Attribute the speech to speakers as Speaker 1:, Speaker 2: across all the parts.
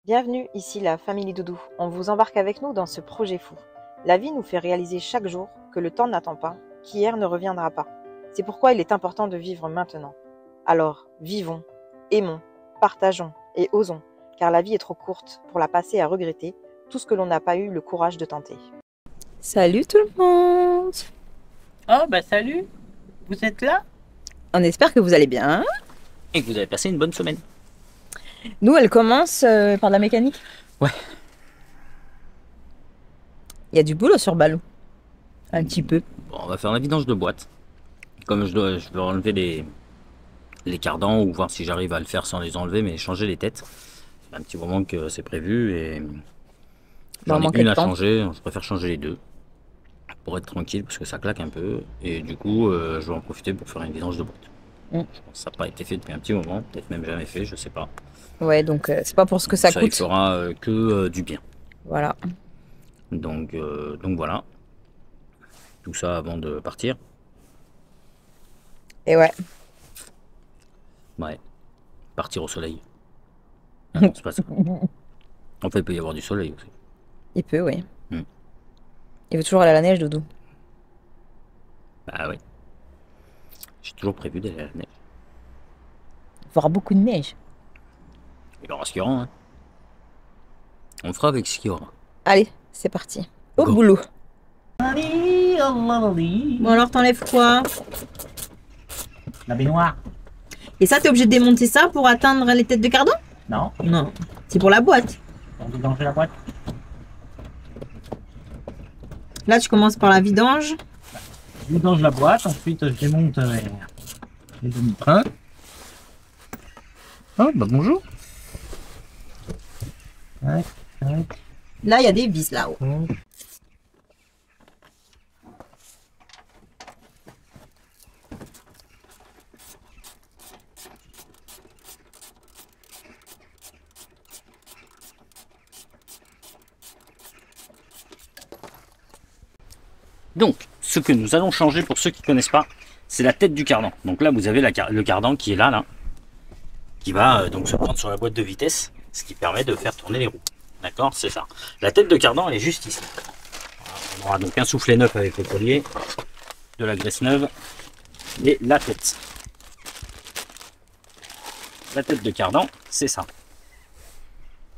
Speaker 1: Bienvenue, ici la famille Doudou. On vous embarque avec nous dans ce projet fou. La vie nous fait réaliser chaque jour que le temps n'attend pas, qu'hier ne reviendra pas. C'est pourquoi il est important de vivre maintenant. Alors, vivons, aimons, partageons et osons, car la vie est trop courte pour la passer à regretter tout ce que l'on n'a pas eu le courage de tenter.
Speaker 2: Salut tout le monde!
Speaker 3: Oh bah salut! Vous êtes là?
Speaker 2: On espère que vous allez bien.
Speaker 3: Et que vous avez passé une bonne semaine.
Speaker 2: Nous, elle commence par de la mécanique.
Speaker 3: Ouais.
Speaker 2: Il y a du boulot sur Balou. Un petit peu.
Speaker 3: Bon, on va faire la vidange de boîte. Comme je dois enlever les cardans ou voir si j'arrive à le faire sans les enlever, mais changer les têtes. C'est un petit moment que c'est prévu et j'en ai une à changer. Je préfère changer les deux pour être tranquille parce que ça claque un peu. Et du coup, je vais en profiter pour faire une vidange de boîte. Je pense que ça n'a pas été fait depuis un petit moment, peut-être même jamais fait, je sais pas.
Speaker 2: Ouais, donc c'est pas pour ce que ça coûte.
Speaker 3: Ça il fera que du bien.
Speaker 2: Voilà.
Speaker 3: Donc voilà. Tout ça avant de partir.
Speaker 2: Et ouais.
Speaker 3: Ouais. Partir au soleil. Ah non, c'est pas ça. En fait, il peut y avoir du soleil aussi.
Speaker 2: Il peut, oui. Il veut toujours aller à la neige, Doudou.
Speaker 3: Bah oui. J'ai toujours prévu d'aller à la neige.
Speaker 2: Il y aura beaucoup de neige.
Speaker 3: Il y aura ce qu'il y aura, hein. On fera avec ce qu'il y aura.
Speaker 2: Allez, c'est parti. Au boulot. Bon alors, t'enlèves quoi?
Speaker 4: La baignoire.
Speaker 2: Et ça, t'es obligé de démonter ça pour atteindre les têtes de cardan?
Speaker 4: Non.
Speaker 2: Non. C'est pour la boîte.
Speaker 4: On vidange la boîte.
Speaker 2: Là, tu commences par la vidange.
Speaker 4: Je vidange la boîte, ensuite je démonte les demi-trains. Oh, bah bonjour. Ouais, ouais.
Speaker 2: Là, il y a des vis là-haut.
Speaker 3: Donc, ce que nous allons changer pour ceux qui ne connaissent pas, c'est la tête du cardan. Donc là, vous avez le cardan qui est là, qui va donc se prendre sur la boîte de vitesse, ce qui permet de faire tourner les roues. D'accord, c'est ça. La tête de cardan, elle est juste ici. On aura donc un soufflet neuf avec le collier, de la graisse neuve et la tête. La tête de cardan, c'est ça.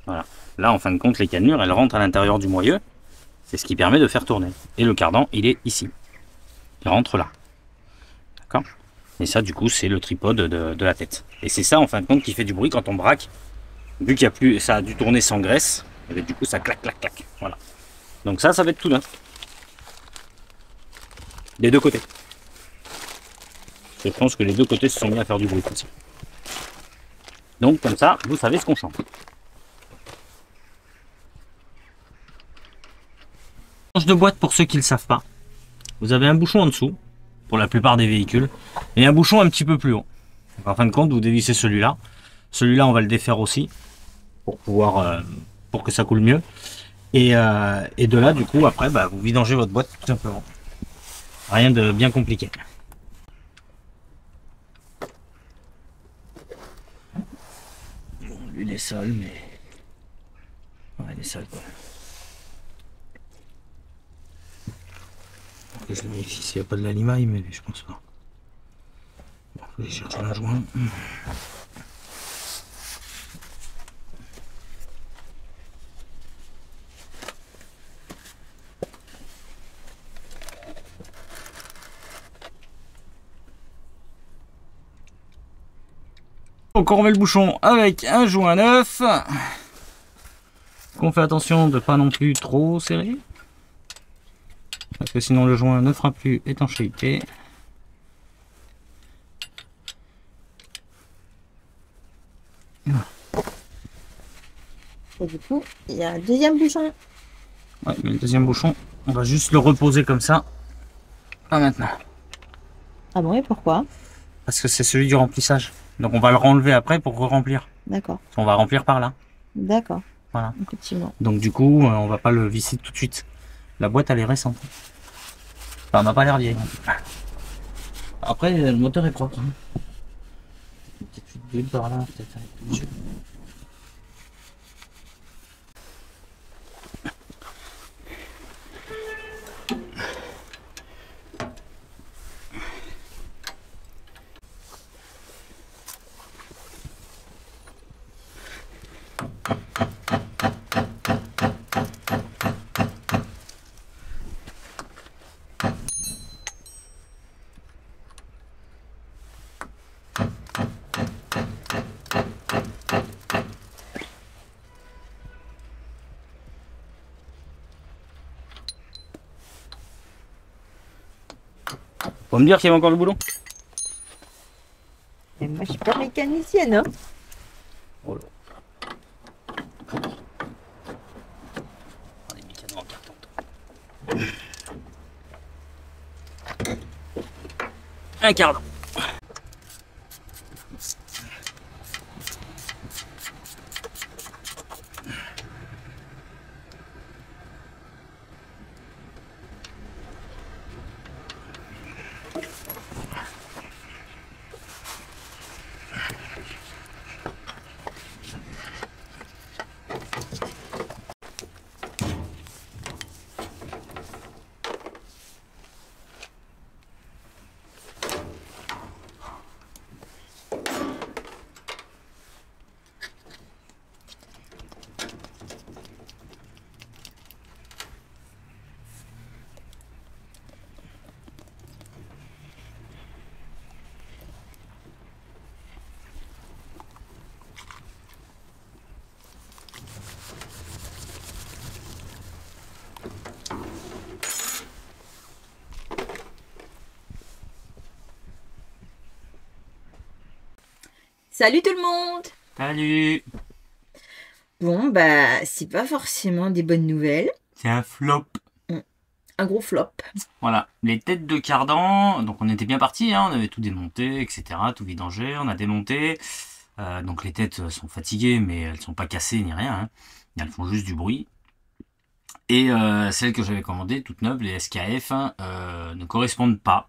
Speaker 3: Voilà. Là, en fin de compte, les cannelures, elles rentrent à l'intérieur du moyeu. C'est ce qui permet de faire tourner. Et le cardan, il est ici. Il rentre là. D'accord? Et ça, du coup, c'est le tripode de la tête. Et c'est ça, en fin de compte, qui fait du bruit quand on braque. Vu qu'il y a plus, ça a dû tourner sans graisse, et bien, du coup, ça claque, claque, claque. Voilà. Donc ça va être tout neuf. Des deux côtés. Je pense que les deux côtés se sont mis à faire du bruit comme ça. Donc, comme ça, vous savez ce qu'on change. De boîte pour ceux qui ne le savent pas. Vous avez un bouchon en dessous, pour la plupart des véhicules, et un bouchon un petit peu plus haut. Donc, en fin de compte, vous dévissez celui-là. Celui-là, on va le défaire aussi, pour pouvoir, pour que ça coule mieux. Et de là, du coup, après, bah, vous vidangez votre boîte tout simplement. Rien de bien compliqué. Bon, lui, il est sale, mais... Ouais, il est sale, quoi. Je vérifie s'il n'y a pas de la limaille, mais je pense pas. Bon, je vais aller chercher un joint. Donc on remet le bouchon avec un joint neuf. On fait attention de pas non plus trop serrer. Parce que sinon le joint ne fera plus étanchéité.
Speaker 2: Et du coup, il y a un deuxième bouchon.
Speaker 3: Ouais, mais le deuxième bouchon, on va juste le reposer comme ça. Pas maintenant.
Speaker 2: Ah bon, et pourquoi?
Speaker 3: Parce que c'est celui du remplissage. Donc on va le renlever après pour re-remplir.
Speaker 2: D'accord.
Speaker 3: On va remplir par là.
Speaker 2: D'accord.
Speaker 3: Voilà.
Speaker 2: Effectivement.
Speaker 3: Donc du coup, on va pas le visser tout de suite. La boîte, elle est récente. Enfin, elle n'a pas l'air vieille. Après, le moteur est propre. Une petite fuite d'huile par là, peut-être. Faut me dire qu'il y avait encore le boulot.
Speaker 1: Et moi, je suis pas mécanicienne, hein.
Speaker 3: Oh là. Oh, des mécanos en carton. Un cardan.
Speaker 2: Salut tout le monde!
Speaker 3: Salut.
Speaker 2: Bon, bah, c'est pas forcément des bonnes nouvelles.
Speaker 3: C'est un flop.
Speaker 2: Un gros flop.
Speaker 3: Voilà, les têtes de cardan, donc on était bien parti, hein, on avait tout démonté, etc., tout vidangé, on a démonté. Donc les têtes sont fatiguées, mais elles sont pas cassées ni rien, hein. Elles font juste du bruit. Et celles que j'avais commandées, toutes neuves, les SKF, hein, ne correspondent pas.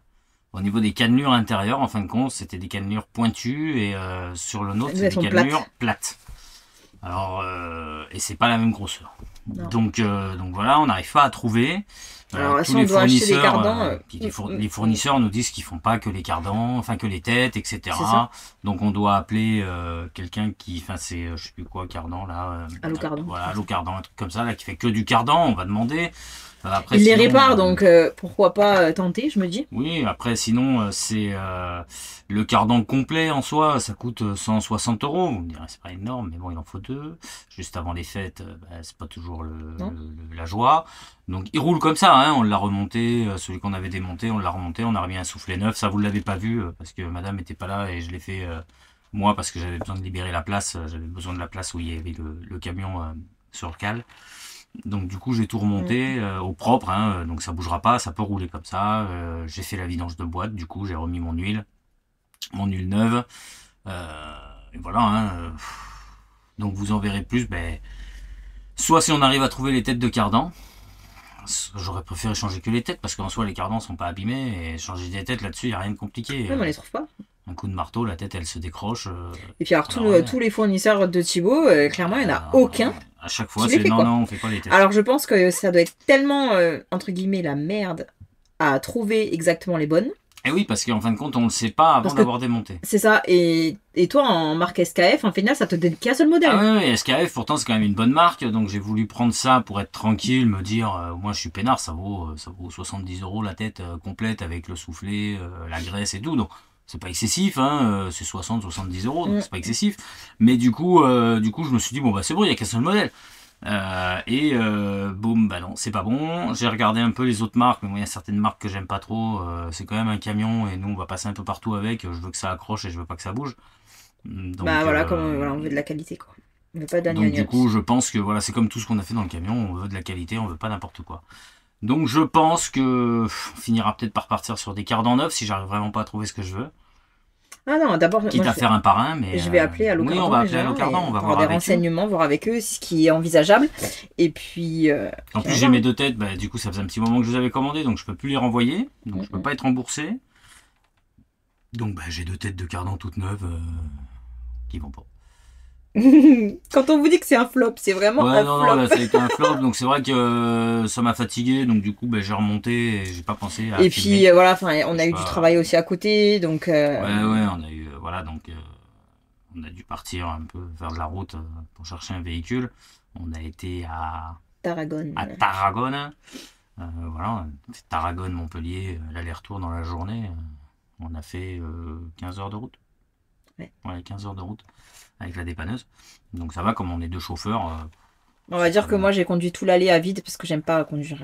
Speaker 3: Au niveau des cannelures intérieures, en fin de compte, c'était des cannelures pointues et sur le nôtre, c'est des cannelures plates. Alors, et c'est pas la même grosseur. Donc voilà, on n'arrive pas à trouver.
Speaker 2: Alors,
Speaker 3: tous
Speaker 2: si on
Speaker 3: les
Speaker 2: doit acheter des
Speaker 3: fournisseurs,
Speaker 2: cardans,
Speaker 3: les fournisseurs nous disent qu'ils font pas que les cardans, enfin que les têtes, etc.
Speaker 2: C'est ça.
Speaker 3: Donc on doit appeler quelqu'un qui, enfin c'est, je sais plus quoi, cardan là.
Speaker 2: Allo Cardan.
Speaker 3: Voilà, Allo Cardan, un truc comme ça là, qui fait que du cardan. On va demander. Après,
Speaker 2: Il les
Speaker 3: sinon,
Speaker 2: répare, donc pourquoi pas tenter, je me dis.
Speaker 3: oui, après sinon c'est le cardan complet en soi, ça coûte 160 €. Vous me direz c'est pas énorme, mais bon il en faut deux. Juste avant les fêtes, c'est pas toujours la joie. Donc il roule comme ça, hein, on l'a remonté, celui qu'on avait démonté, on l'a remonté, on a remis un soufflet neuf. Ça vous l'avez pas vu parce que Madame était pas là et je l'ai fait moi parce que j'avais besoin de libérer la place. J'avais besoin de la place où il y avait le camion sur le cale. Donc du coup j'ai tout remonté au propre, hein, donc ça bougera pas, ça peut rouler comme ça. J'ai fait la vidange de boîte, du coup j'ai remis mon huile neuve. Et voilà, hein, donc vous en verrez plus. Soit si on arrive à trouver les têtes de cardan, j'aurais préféré changer que les têtes parce qu'en soi les cardans sont pas abîmés et changer des têtes là-dessus il n'y a rien de compliqué.
Speaker 2: Ouais, mais on les trouve pas.
Speaker 3: Un coup de marteau, la tête elle se décroche.
Speaker 2: Et puis alors, tous les fournisseurs de Thibaut, clairement, il n'y en a aucun.
Speaker 3: À chaque fois,
Speaker 2: Qui les
Speaker 3: c'est
Speaker 2: fait,
Speaker 3: non,
Speaker 2: quoi.
Speaker 3: non, on fait pas les têtes.
Speaker 2: Alors je pense que ça doit être tellement, entre guillemets, la merde à trouver exactement les bonnes.
Speaker 3: Et oui, parce qu'en fin de compte, on le sait pas avant
Speaker 2: Parce que-
Speaker 3: d'avoir démonté.
Speaker 2: C'est ça. Et toi, en marque SKF, en final, ça te donne qu'un seul modèle.
Speaker 3: Ah ouais, SKF, pourtant c'est quand même une bonne marque, donc j'ai voulu prendre ça pour être tranquille, me dire, moi je suis peinard, ça vaut 70 € la tête complète avec le soufflet, la graisse et tout, donc c'est pas excessif, hein, c'est 60-70 €, donc c'est pas excessif. Mais du coup, je me suis dit, bon bah c'est bon, il y a qu'un seul modèle. Boum, bah non, c'est pas bon. J'ai regardé un peu les autres marques, mais moi il y a certaines marques que j'aime pas trop. C'est quand même un camion et nous on va passer un peu partout avec. Je veux que ça accroche et je veux pas que ça bouge. Donc,
Speaker 2: Bah voilà, comme voilà, on veut de la qualité, quoi. On veut pas
Speaker 3: donc du coup, je pense que voilà, c'est comme tout ce qu'on a fait dans le camion. On veut de la qualité, on veut pas n'importe quoi. Donc je pense que on finira peut-être par partir sur des cardans neufs si j'arrive vraiment pas à trouver ce que je veux.
Speaker 2: Ah non, d'abord,
Speaker 3: Quitte à faire un par un, mais
Speaker 2: je vais appeler Allo Cardan.
Speaker 3: oui, on va appeler
Speaker 2: déjà,
Speaker 3: Allo Cardan,
Speaker 2: et
Speaker 3: on va
Speaker 2: avoir
Speaker 3: voir
Speaker 2: des
Speaker 3: avec eux.
Speaker 2: renseignements, voir avec eux ce qui est envisageable. Et puis.
Speaker 3: En plus, j'ai mes deux têtes, bah, du coup, ça faisait un petit moment que je les avais commandées, donc je peux plus les renvoyer, donc je peux pas être remboursé. Donc, bah, j'ai deux têtes de cardan toutes neuves qui vont pas.
Speaker 2: Quand on vous dit que c'est un flop, c'est vraiment un
Speaker 3: non,
Speaker 2: flop.
Speaker 3: là, ça a été un flop, donc c'est vrai que ça m'a fatigué, donc du coup, bah, j'ai remonté et j'ai pas pensé à
Speaker 2: Et
Speaker 3: filmer.
Speaker 2: puis voilà, enfin, on a eu
Speaker 3: pas-
Speaker 2: du travail aussi à côté, donc.
Speaker 3: Ouais, on a eu, voilà, donc on a dû partir un peu faire de la route pour chercher un véhicule. On a été à
Speaker 2: Tarragone.
Speaker 3: Tarragone. Voilà, on a fait Tarragone-Montpellier, l'aller-retour dans la journée. On a fait 15 heures de route. Ouais, 15 heures de route avec la dépanneuse. Donc ça va, comme on est deux chauffeurs.
Speaker 2: On va dire que moi j'ai conduit tout l'aller à vide parce que j'aime pas conduire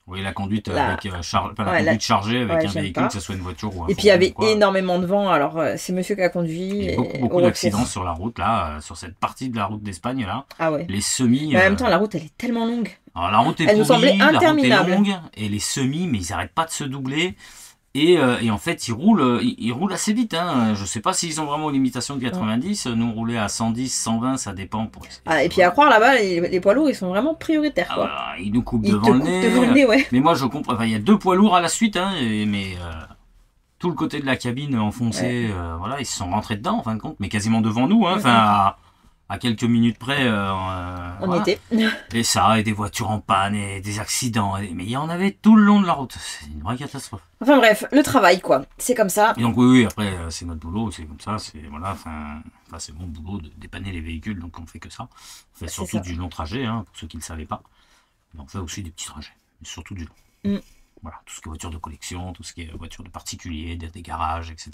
Speaker 3: Oui, la conduite
Speaker 2: La-
Speaker 3: avec pas la
Speaker 2: Ouais,
Speaker 3: conduite chargée avec
Speaker 2: ouais,
Speaker 3: un
Speaker 2: j'aime
Speaker 3: véhicule,
Speaker 2: pas.
Speaker 3: que ce soit une voiture ou un
Speaker 2: Et puis il y
Speaker 3: fourgon
Speaker 2: avait
Speaker 3: ou quoi.
Speaker 2: énormément de vent, alors c'est monsieur qui a conduit.
Speaker 3: Il y a
Speaker 2: et
Speaker 3: beaucoup,
Speaker 2: au
Speaker 3: beaucoup
Speaker 2: retour.
Speaker 3: d'accidents sur la route, là, sur cette partie de la route d'Espagne, là.
Speaker 2: Ah ouais.
Speaker 3: Les semis.
Speaker 2: Mais en même temps, la route, elle est tellement longue.
Speaker 3: Alors, la route est
Speaker 2: elle nous
Speaker 3: pourrie,
Speaker 2: semblait
Speaker 3: la route est
Speaker 2: interminable.
Speaker 3: longue, et les semis, mais ils n'arrêtent pas de se doubler. Et en fait, ils roulent assez vite. Hein. Je sais pas s'ils ont vraiment une limitation de 90. Nous, on roulait à 110, 120, ça dépend.
Speaker 2: Ah, et puis à croire, là-bas, les poids lourds, ils sont vraiment prioritaires, quoi.
Speaker 3: Voilà, ils nous coupent
Speaker 2: Ils
Speaker 3: devant
Speaker 2: te
Speaker 3: le
Speaker 2: coupent
Speaker 3: nez.
Speaker 2: devant le nez, ouais.
Speaker 3: Mais moi, je comprends. Enfin, il y a 2 poids lourds à la suite, hein, mais tout le côté de la cabine enfoncé, voilà, ils se sont rentrés dedans, en fin de compte, mais quasiment devant nous. Hein, enfin, à quelques minutes près.
Speaker 2: On
Speaker 3: voilà.
Speaker 2: était.
Speaker 3: Et ça, et des voitures en panne, et des accidents. Mais il y en avait tout le long de la route. C'est une vraie catastrophe.
Speaker 2: Enfin bref, le travail, quoi. C'est comme ça.
Speaker 3: Et donc oui, après, c'est notre boulot, c'est comme ça. C'est voilà, enfin, c'est mon boulot de dépanner les véhicules, donc on fait que ça. On fait surtout
Speaker 2: ça.
Speaker 3: du long trajet, hein, pour ceux qui ne le savaient pas. Mais on fait aussi des petits trajets, mais surtout du long. Voilà, tout ce qui est voiture de collection, tout ce qui est voiture de particuliers, des garages, etc.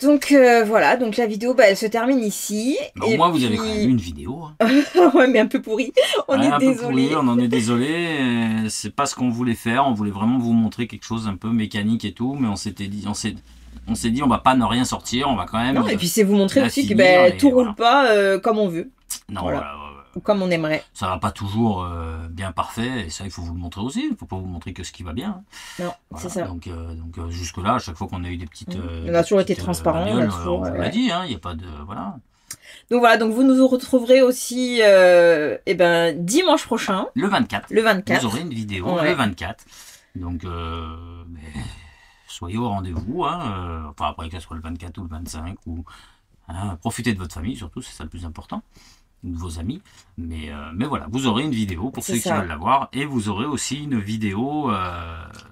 Speaker 2: Donc voilà, donc la vidéo, elle se termine ici.
Speaker 3: Au moins, vous avez quand même eu une vidéo. Hein.
Speaker 2: Ouais, mais un peu pourri. On est
Speaker 3: un peu
Speaker 2: désolé.
Speaker 3: pourri, on en est désolé. C'est pas ce qu'on voulait faire. On voulait vraiment vous montrer quelque chose un peu mécanique et tout, mais on s'est dit, on va pas ne rien sortir. On va quand même.
Speaker 2: Non, et puis c'est vous montrer
Speaker 3: la
Speaker 2: aussi que
Speaker 3: finir,
Speaker 2: tout
Speaker 3: et
Speaker 2: roule pas comme on veut,
Speaker 3: Non,
Speaker 2: voilà. Ou comme on aimerait.
Speaker 3: Ça va pas toujours bien parfait, et ça, il faut vous le montrer aussi. Il faut pas vous montrer que ce qui va bien.
Speaker 2: Non,
Speaker 3: Voilà.
Speaker 2: c'est ça.
Speaker 3: Donc jusque-là, à chaque fois qu'on a eu des petites.
Speaker 2: On a toujours été transparent.
Speaker 3: bagnoles,
Speaker 2: toujours,
Speaker 3: on vous l'a dit, hein, il n'y a pas de. Voilà.
Speaker 2: Donc voilà, donc vous nous retrouverez aussi dimanche prochain.
Speaker 3: Le 24.
Speaker 2: Le 24.
Speaker 3: Vous aurez une vidéo
Speaker 2: Ouais.
Speaker 3: le 24. Donc, soyez au rendez-vous. Hein, enfin, après, que ce soit le 24 ou le 25. Ou, hein, profitez de votre famille, surtout, c'est ça le plus important. De vos amis. Mais voilà, vous aurez une vidéo pour
Speaker 2: C'est
Speaker 3: ceux qui
Speaker 2: ça.
Speaker 3: veulent la voir. Et vous aurez aussi une vidéo.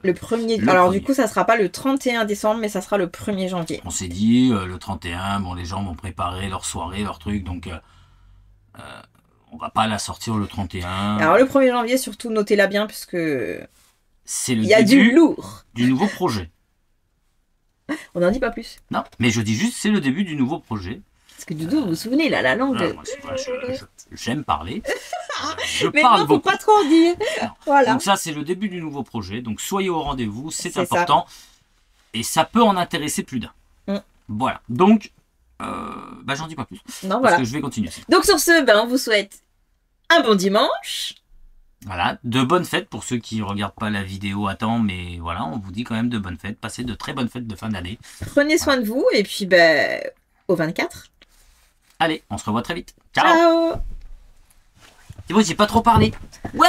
Speaker 2: Le premier.
Speaker 3: Le
Speaker 2: Alors
Speaker 3: premier.
Speaker 2: du coup, ça sera pas le 31 décembre, mais ça sera le 1er janvier.
Speaker 3: On s'est dit, le 31, bon, les gens vont préparer leur soirée, leur truc. Donc, on va pas la sortir le 31.
Speaker 2: Alors le 1er janvier, surtout notez-la bien, puisque
Speaker 3: C'est le
Speaker 2: il y a
Speaker 3: début
Speaker 2: du lourd.
Speaker 3: du nouveau projet.
Speaker 2: On n'en dit pas plus.
Speaker 3: Non, mais je dis juste, c'est le début du nouveau projet.
Speaker 2: Parce que Doudou, vous vous souvenez, là, la langue.
Speaker 3: Voilà, moi, j'aime parler. Je
Speaker 2: Mais
Speaker 3: parle
Speaker 2: non, faut
Speaker 3: beaucoup.
Speaker 2: pas trop en dire. Voilà.
Speaker 3: Donc ça, c'est le début du nouveau projet. Donc soyez au rendez-vous, c'est
Speaker 2: C'est
Speaker 3: important. Et ça peut en intéresser plus d'un. Voilà. Donc, j'en dis pas plus.
Speaker 2: Non,
Speaker 3: Parce
Speaker 2: voilà.
Speaker 3: que je vais continuer.
Speaker 2: Donc sur ce, on vous souhaite un bon dimanche.
Speaker 3: Voilà. De bonnes fêtes pour ceux qui ne regardent pas la vidéo à temps. Mais voilà, on vous dit quand même de bonnes fêtes. Passez de très bonnes fêtes de fin d'année.
Speaker 2: Prenez soin de vous et puis au 24.
Speaker 3: Allez, on se revoit très vite. Ciao.
Speaker 2: Ciao.
Speaker 3: C'est bon, j'ai pas trop parlé. Ouais.